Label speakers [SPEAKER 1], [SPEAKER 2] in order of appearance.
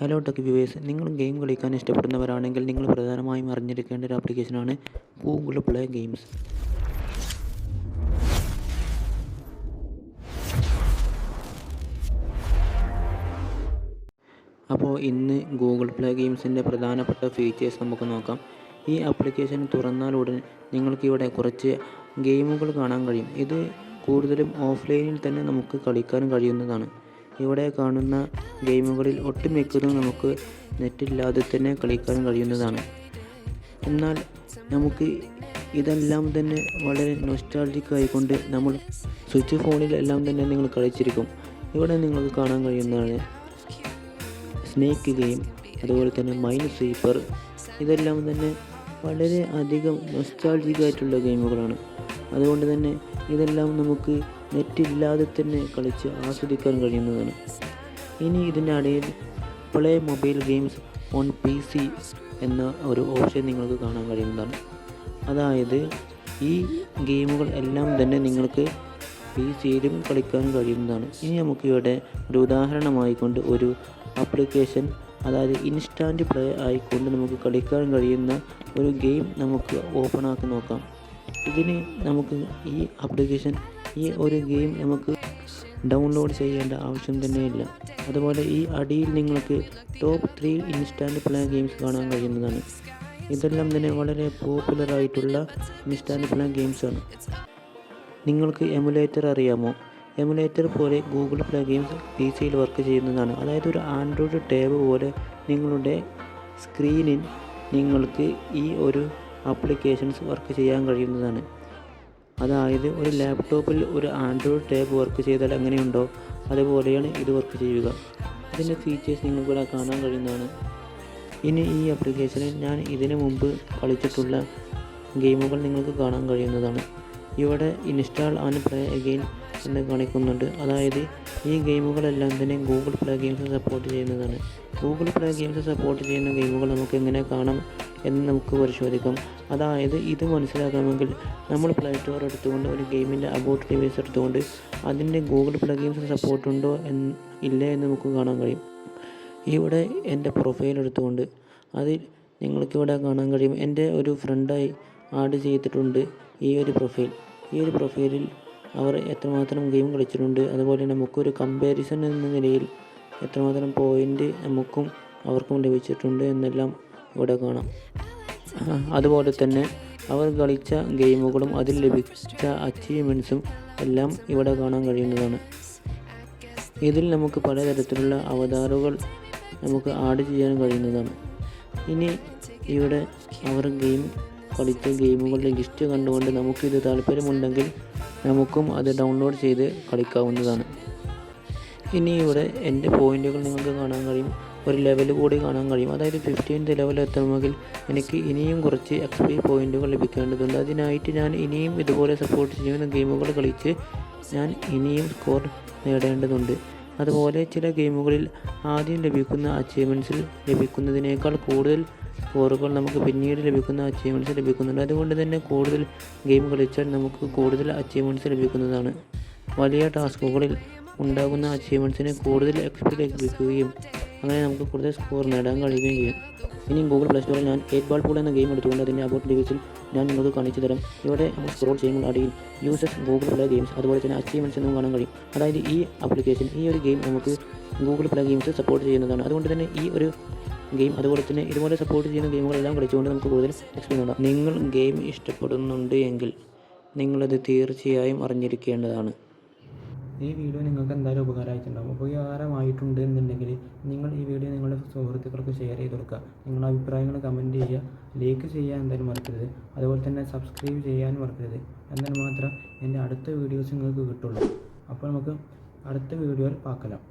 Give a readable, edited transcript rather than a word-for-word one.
[SPEAKER 1] Hello tech viewers, നിങ്ങൾ game കളിക്കാൻ ഇഷ്ടപ്പെടുന്നവരാണെങ്കിൽ നിങ്ങൾ പ്രധാനമായും അറിഞ്ഞിരിക്കേണ്ട ഒരു ആപ്ലിക്കേഷനാണ് ഗൂഗിൾ പ്ലേ ഗെയിംസ്. അപ്പോൾ ഇന്ന് ഗൂഗിൾ പ്ലേ ഗെയിംസിൻ്റെ പ്രധാനപ്പെട്ട ഫീച്ചേഴ്സ് നമുക്ക് നോക്കാം. ഈ ആപ്ലിക്കേഷൻ തുറന്നാലുടൻ നിങ്ങൾക്കിവിടെ കുറച്ച് ഗെയിമുകൾ കാണാൻ കഴിയും. ഇത് കൂടുതലും ഓഫ്ലൈനിൽ തന്നെ നമുക്ക് കളിക്കാൻ കഴിയുന്നതാണ്. ഇവിടെ കാണുന്ന ഗെയിമുകളിൽ ഒട്ടുമിക്കതും നമുക്ക് നെറ്റില്ലാതെ തന്നെ കളിക്കാൻ കഴിയുന്നതാണ്. എന്നാൽ നമുക്ക് ഇതെല്ലാം തന്നെ വളരെ നൊസ്റ്റാൾജിക് ആയിക്കൊണ്ട് നമ്മൾ സ്വിച്ച് ഫോണിലെല്ലാം തന്നെ നിങ്ങൾ കളിച്ചിരിക്കും. ഇവിടെ നിങ്ങൾക്ക് കാണാൻ കഴിയുന്നതാണ് സ്നേക്ക് ഗെയിം, അതുപോലെ തന്നെ മൈൻ സ്വീപ്പർ. ഇതെല്ലാം തന്നെ വളരെ അധികം നൊസ്റ്റാൾജിക് ആയിട്ടുള്ള ഗെയിമുകളാണ്. അതുകൊണ്ട് തന്നെ ഇതെല്ലാം നമുക്ക് നെറ്റില്ലാതെ തന്നെ കളിച്ച് ആസ്വദിക്കാൻ കഴിയുന്നതാണ്. ഇനി ഇതിൻ്റെ ഇടയിൽ play mobile games on PC എന്ന ഒരു ഓപ്ഷൻ നിങ്ങൾക്ക് കാണാൻ കഴിയുന്നതാണ്. അതായത് ഈ ഗെയിമുകൾ എല്ലാം തന്നെ നിങ്ങൾക്ക് PCയിലും കളിക്കാൻ കഴിയുന്നതാണ്. ഇനി നമുക്കിവിടെ ഒരു ഉദാഹരണമായിക്കൊണ്ട് ഒരു ആപ്ലിക്കേഷൻ, അതായത് ഇൻസ്റ്റാൻറ്റ് പ്ലേ ആയിക്കൊണ്ട് നമുക്ക് കളിക്കാൻ കഴിയുന്ന ഒരു ഗെയിം നമുക്ക് ഓപ്പൺ ആക്കി നോക്കാം. ഇതിന് നമുക്ക് ഈ ആപ്ലിക്കേഷൻ, ഈ ഒരു ഗെയിം നമുക്ക് ഡൗൺലോഡ് ചെയ്യേണ്ട ആവശ്യം തന്നെയില്ല. അതുപോലെ ഈ അടിയിൽ നിങ്ങൾക്ക് ടോപ്പ് 3 ഇൻസ്റ്റാൻറ്റ് പ്ലേ ഗെയിംസ് കാണാൻ കഴിയുന്നതാണ്. ഇതെല്ലാം തന്നെ വളരെ പോപ്പുലറായിട്ടുള്ള ഇൻസ്റ്റാൻറ്റ് പ്ലേ ഗെയിംസാണ്. നിങ്ങൾക്ക് എമുലേറ്റർ അറിയാമോ? എമുലേറ്റർ പോലെ ഗൂഗിൾ പ്ലേ ഗെയിംസ് PCയിൽ വർക്ക് ചെയ്യുന്നതാണ്. അതായത് ഒരു ആൻഡ്രോയിഡ് ടാബ് പോലെ നിങ്ങളുടെ സ്ക്രീനിൽ നിങ്ങൾക്ക് ഈ ഒരു ആപ്ലിക്കേഷൻസ് വർക്ക് ചെയ്യാൻ കഴിയുന്നതാണ്. അതായത് ഒരു ലാപ്ടോപ്പിൽ ഒരു ആൻഡ്രോയിഡ് ടാബ് വർക്ക് ചെയ്താൽ എങ്ങനെയുണ്ടോ അതുപോലെയാണ് ഇത് വർക്ക് ചെയ്യുക. ഇതിൻ്റെ ഫീച്ചേഴ്സ് നിങ്ങൾക്കിവിടെ കാണാൻ കഴിയുന്നതാണ്. ഇനി ഈ ആപ്ലിക്കേഷനിൽ ഞാൻ ഇതിനു മുമ്പ് കളിച്ചിട്ടുള്ള ഗെയിമുകൾ നിങ്ങൾക്ക് കാണാൻ കഴിയുന്നതാണ്. ഇവിടെ ഇൻസ്റ്റാൾ ആൻഡ് പ്ലേ അഗെയിൻ എന്ന് കാണിക്കുന്നുണ്ട്. അതായത് ഈ ഗെയിമുകളെല്ലാം തന്നെ ഗൂഗിൾ പ്ലേ ഗെയിംസ് സപ്പോർട്ട് ചെയ്യുന്നതാണ്. ഗൂഗിൾ പ്ലേ ഗെയിംസ് സപ്പോർട്ട് ചെയ്യുന്ന ഗെയിമുകൾ നമുക്ക് എങ്ങനെ കാണാം എന്ന് നമുക്ക് പരിശോധിക്കാം. അതായത് ഇത് മനസ്സിലാക്കണമെങ്കിൽ നമ്മൾ പ്ലേ സ്റ്റോർ എടുത്തുകൊണ്ട് ഒരു ഗെയിമിൻ്റെ അബൌട്ട് ഡിവൈസ് എടുത്തുകൊണ്ട് അതിൻ്റെ ഗൂഗിൾ പ്ലേ ഗെയിംസ് സപ്പോർട്ട് ഉണ്ടോ ഇല്ല എന്ന് നമുക്ക് കാണാൻ കഴിയും. ഇവിടെ എൻ്റെ പ്രൊഫൈൽ എടുത്തുകൊണ്ട് അതിൽ നിങ്ങൾക്കിവിടെ കാണാൻ കഴിയും. എൻ്റെ ഒരു ഫ്രണ്ടായി ആഡ് ചെയ്തിട്ടുണ്ട് ഈ ഒരു പ്രൊഫൈലിൽ അവർ എത്രമാത്രം ഗെയിം കളിച്ചിട്ടുണ്ട്, അതുപോലെ നമുക്കൊരു കമ്പാരിസൺ എന്ന നിലയിൽ എത്രമാത്രം പോയിൻ്റ് നമുക്കും അവർക്കും ലഭിച്ചിട്ടുണ്ട് എന്നെല്ലാം ഇവിടെ കാണാം. അതുപോലെ തന്നെ അവർ കളിച്ച ഗെയിമുകളും അതിൽ ലഭിച്ച അച്ചീവ്മെൻറ്റ്സും എല്ലാം ഇവിടെ കാണാൻ കഴിയുന്നതാണ്. ഇതിൽ നമുക്ക് പലതരത്തിലുള്ള അവതാറുകൾ നമുക്ക് ആഡ് ചെയ്യാൻ കഴിയുന്നതാണ്. ഇനി ഇവിടെ അവർ കളിച്ച ഗെയിമുകളുടെ ലിസ്റ്റ് കണ്ടുകൊണ്ട് നമുക്കിത് താല്പര്യമുണ്ടെങ്കിൽ നമുക്കും അത് ഡൗൺലോഡ് ചെയ്ത് കളിക്കാവുന്നതാണ്. ഇനി ഇവിടെ എൻ്റെ പോയിൻ്റുകൾ നിങ്ങൾക്ക് കാണാൻ കഴിയും. ഒരു ലെവൽ കൂടി കാണാൻ കഴിയും. അതായത് 15th ലെവൽ എത്തണമെങ്കിൽ എനിക്ക് ഇനിയും കുറച്ച് XP പോയിൻ്റുകൾ ലഭിക്കേണ്ടതുണ്ട്. അതിനായിട്ട് ഞാൻ ഇനിയും ഇതുപോലെ സപ്പോർട്ട് ചെയ്യുന്ന ഗെയിമുകൾ കളിച്ച് ഞാൻ ഇനിയും സ്കോർ നേടേണ്ടതുണ്ട്. അതുപോലെ ചില ഗെയിമുകളിൽ ആദ്യം ലഭിക്കുന്ന അച്ചീവ്മെൻറ്റ്സിൽ ലഭിക്കുന്നതിനേക്കാൾ കൂടുതൽ സ്കോറുകൾ നമുക്ക് പിന്നീട് ലഭിക്കുന്ന അച്ചീവ്മെൻറ്റ്സ് ലഭിക്കുന്നുണ്ട്. അതുകൊണ്ട് തന്നെ കൂടുതൽ ഗെയിം കളിച്ചാൽ നമുക്ക് കൂടുതൽ അച്ചീവ്മെൻറ്റ്സ് ലഭിക്കുന്നതാണ്. വലിയ ടാസ്കുകളിൽ ഉണ്ടാകുന്ന അച്ചീവ്മെൻറ്റ്സിന് കൂടുതൽ XP ലഭിക്കുകയും അങ്ങനെ നമുക്ക് കൂടുതൽ സ്കോർ നേടാൻ കഴിയുകയും ചെയ്യും. ഇനി ഗൂഗിൾ പ്ലേ സ്റ്റോറിൽ ഞാൻ 8 Ball Pool എന്ന ഗെയിം എടുത്തുകൊണ്ട് അതിൻ്റെ അബൌട്ട് ഡിവൈസിൽ ഞാൻ നിങ്ങൾക്ക് കാണിച്ചു തരാം. ഇവിടെ നമ്മൾ സ്ക്രോൾ ചെയ്യുമ്പോൾ അടിയിൽ യൂസേഴ്സ് ഗൂഗിൾ പ്ലേ ഗെയിംസ്, അതുപോലെ തന്നെ അച്ചീവ്മെൻറ്റ്സ് എന്നും കാണാൻ കഴിയും. അതായത് ഈ ആപ്ലിക്കേഷൻ, ഈ ഒരു ഗെയിം നമുക്ക് ഗൂഗിൾ പ്ലേ ഗെയിംസ് സപ്പോർട്ട് ചെയ്യുന്നതാണ്. അതുകൊണ്ട് തന്നെ ഈ ഒരു ഗെയിം, അതുപോലെ തന്നെ ഇതുപോലെ സപ്പോർട്ട് ചെയ്യുന്ന ഗെയിമുകളെല്ലാം കളിച്ചുകൊണ്ട് നമുക്ക് കൂടുതൽ XP നേടാം. നിങ്ങൾ ഗെയിം ഇഷ്ടപ്പെടുന്നുണ്ട് എങ്കിൽ നിങ്ങളത് തീർച്ചയായും അറിഞ്ഞിരിക്കേണ്ടതാണ്. ഈ വീഡിയോ നിങ്ങൾക്ക് എന്തായാലും ഉപകാരമായിട്ടുണ്ട് എന്നുണ്ടെങ്കിൽ നിങ്ങൾ ഈ വീഡിയോ നിങ്ങളുടെ സുഹൃത്തുക്കൾക്ക് ഷെയർ ചെയ്ത് കൊടുക്കുക. നിങ്ങളുടെ അഭിപ്രായങ്ങൾ കമൻറ്റ് ചെയ്യുക, ലൈക്ക് ചെയ്യാൻ എന്തായാലും മറക്കരുത്. അതുപോലെ തന്നെ സബ്സ്ക്രൈബ് ചെയ്യാനും മറക്കരുത്. എന്നാൽ മാത്രം എൻ്റെ അടുത്ത വീഡിയോസ് നിങ്ങൾക്ക് കിട്ടുള്ളൂ. അപ്പോൾ നമുക്ക് അടുത്ത വീഡിയോയിൽ பார்க்கலாம்.